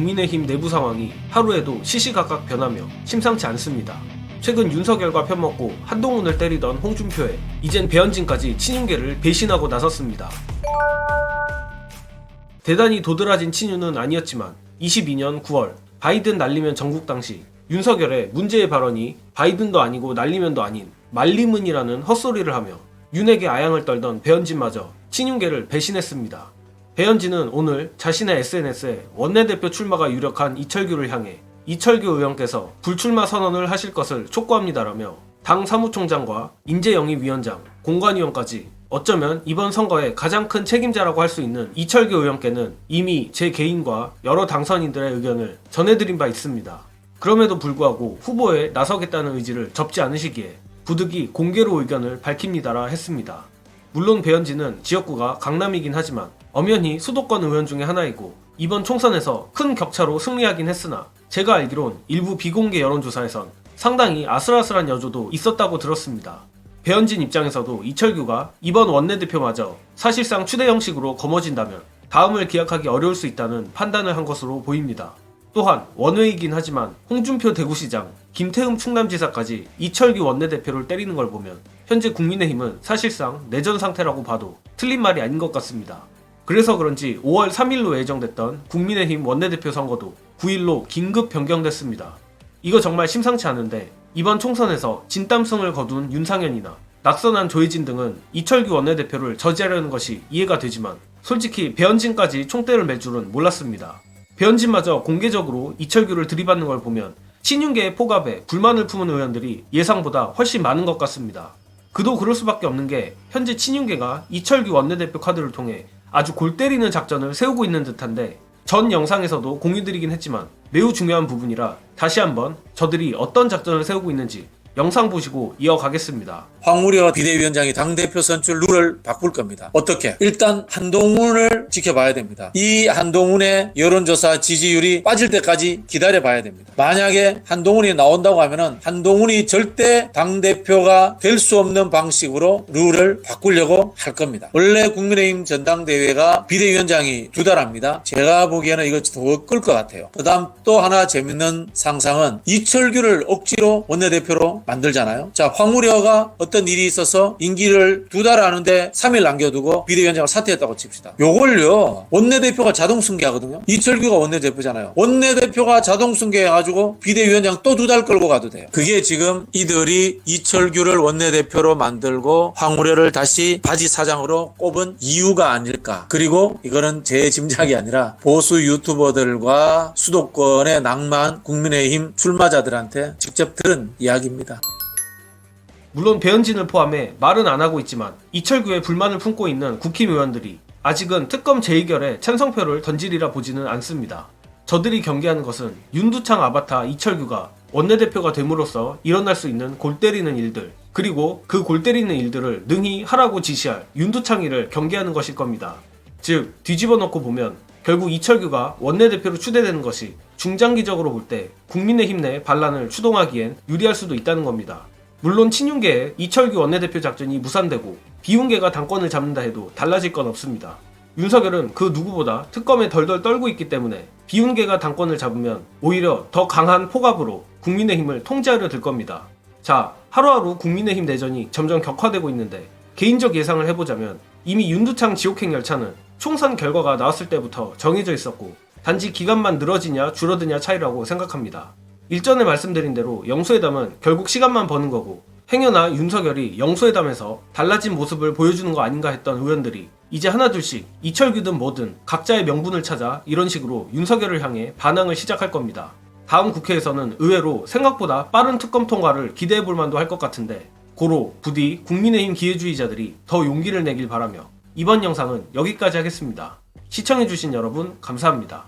국민의힘 내부 상황이 하루에도 시시각각 변하며 심상치 않습니다. 최근 윤석열과 편먹고 한동훈을 때리던 홍준표에 이젠 배현진까지 친윤계를 배신하고 나섰습니다. 대단히 도드라진 친윤은 아니었지만 22년 9월 바이든 날리면 전국 당시 윤석열의 문제의 발언이 바이든도 아니고 날리면도 아닌 말리문이라는 헛소리를 하며 윤에게 아양을 떨던 배현진마저 친윤계를 배신했습니다. 배현진은 오늘 자신의 SNS에 원내대표 출마가 유력한 이철규를 향해 이철규 의원께서 불출마 선언을 하실 것을 촉구합니다라며 당 사무총장과 인재영입위원장, 공관위원까지 어쩌면 이번 선거의 가장 큰 책임자라고 할 수 있는 이철규 의원께는 이미 제 개인과 여러 당선인들의 의견을 전해드린 바 있습니다. 그럼에도 불구하고 후보에 나서겠다는 의지를 접지 않으시기에 부득이 공개로 의견을 밝힙니다라 했습니다. 물론 배현진은 지역구가 강남이긴 하지만 엄연히 수도권 의원 중에 하나이고 이번 총선에서 큰 격차로 승리하긴 했으나 제가 알기론 일부 비공개 여론조사에선 상당히 아슬아슬한 여조도 있었다고 들었습니다. 배현진 입장에서도 이철규가 이번 원내대표마저 사실상 추대 형식으로 거머쥔다면 다음을 기약하기 어려울 수 있다는 판단을 한 것으로 보입니다. 또한 원외이긴 하지만 홍준표 대구시장, 김태흠 충남지사까지 이철규 원내대표를 때리는 걸 보면 현재 국민의힘은 사실상 내전 상태라고 봐도 틀린 말이 아닌 것 같습니다. 그래서 그런지 5월 3일로 예정됐던 국민의힘 원내대표 선거도 9일로 긴급 변경됐습니다. 이거 정말 심상치 않은데 이번 총선에서 진땀승을 거둔 윤상현이나 낙선한 조혜진 등은 이철규 원내대표를 저지하려는 것이 이해가 되지만 솔직히 배현진까지 총대를 맬 줄은 몰랐습니다. 배현진마저 공개적으로 이철규를 들이받는 걸 보면 친윤계의 포갑에 불만을 품은 의원들이 예상보다 훨씬 많은 것 같습니다. 그도 그럴 수밖에 없는 게 현재 친윤계가 이철규 원내대표 카드를 통해 아주 골 때리는 작전을 세우고 있는 듯한데 전 영상에서도 공유드리긴 했지만 매우 중요한 부분이라 다시 한번 저들이 어떤 작전을 세우고 있는지 영상 보시고 이어가겠습니다. 황우려 비대위원장이 당대표 선출 룰을 바꿀 겁니다. 어떻게? 일단 한동훈을 지켜봐야 됩니다. 이 한동훈의 여론조사 지지율이 빠질 때까지 기다려봐야 됩니다. 만약에 한동훈이 나온다고 하면은 한동훈이 절대 당대표가 될 수 없는 방식으로 룰을 바꾸려고 할 겁니다. 원래 국민의힘 전당대회가 비대위원장이 2달 합니다. 제가 보기에는 이거 더 끌 것 같아요. 그 다음 또 하나 재밌는 상상은 이철규를 억지로 원내대표로 만들잖아요. 자, 황우려가 어떤 일이 있어서 임기를 2달 하는데 3일 남겨두고 비대위원장을 사퇴했다고 칩시다. 요걸요, 원내대표가 자동 승계하거든요. 이철규가 원내대표잖아요. 원내대표가 자동 승계해가지고 비대위원장 또 2달 끌고 가도 돼요. 그게 지금 이들이 이철규를 원내대표로 만들고 황우려를 다시 바지 사장으로 꼽은 이유가 아닐까. 그리고 이거는 제 짐작이 아니라 보수 유튜버들과 수도권의 낭만 국민의힘 출마자들한테 직접 들은 이야기입니다. 물론 배현진을 포함해 말은 안 하고 있지만 이철규에 불만을 품고 있는 국힘 의원들이 아직은 특검 재의결에 찬성표를 던지리라 보지는 않습니다. 저들이 경계하는 것은 윤두창 아바타 이철규가 원내대표가 됨으로써 일어날 수 있는 골 때리는 일들, 그리고 그 골 때리는 일들을 능히 하라고 지시할 윤두창이를 경계하는 것일 겁니다. 즉 뒤집어 놓고 보면 결국 이철규가 원내대표로 추대되는 것이 중장기적으로 볼 때 국민의힘 내 반란을 추동하기엔 유리할 수도 있다는 겁니다. 물론 친윤계의 이철규 원내대표 작전이 무산되고 비윤계가 당권을 잡는다 해도 달라질 건 없습니다. 윤석열은 그 누구보다 특검에 덜덜 떨고 있기 때문에 비윤계가 당권을 잡으면 오히려 더 강한 포갑으로 국민의힘을 통제하려 들 겁니다. 자, 하루하루 국민의힘 내전이 점점 격화되고 있는데 개인적 예상을 해보자면 이미 윤두창 지옥행 열차는 총선 결과가 나왔을 때부터 정해져 있었고 단지 기간만 늘어지냐 줄어드냐 차이라고 생각합니다. 일전에 말씀드린 대로 영수회담은 결국 시간만 버는 거고 행여나 윤석열이 영수회담에서 달라진 모습을 보여주는 거 아닌가 했던 의원들이 이제 하나둘씩 이철규든 뭐든 각자의 명분을 찾아 이런 식으로 윤석열을 향해 반항을 시작할 겁니다. 다음 국회에서는 의외로 생각보다 빠른 특검 통과를 기대해볼 만도 할 것 같은데 고로 부디 국민의힘 기회주의자들이 더 용기를 내길 바라며 이번 영상은 여기까지 하겠습니다. 시청해주신 여러분 감사합니다.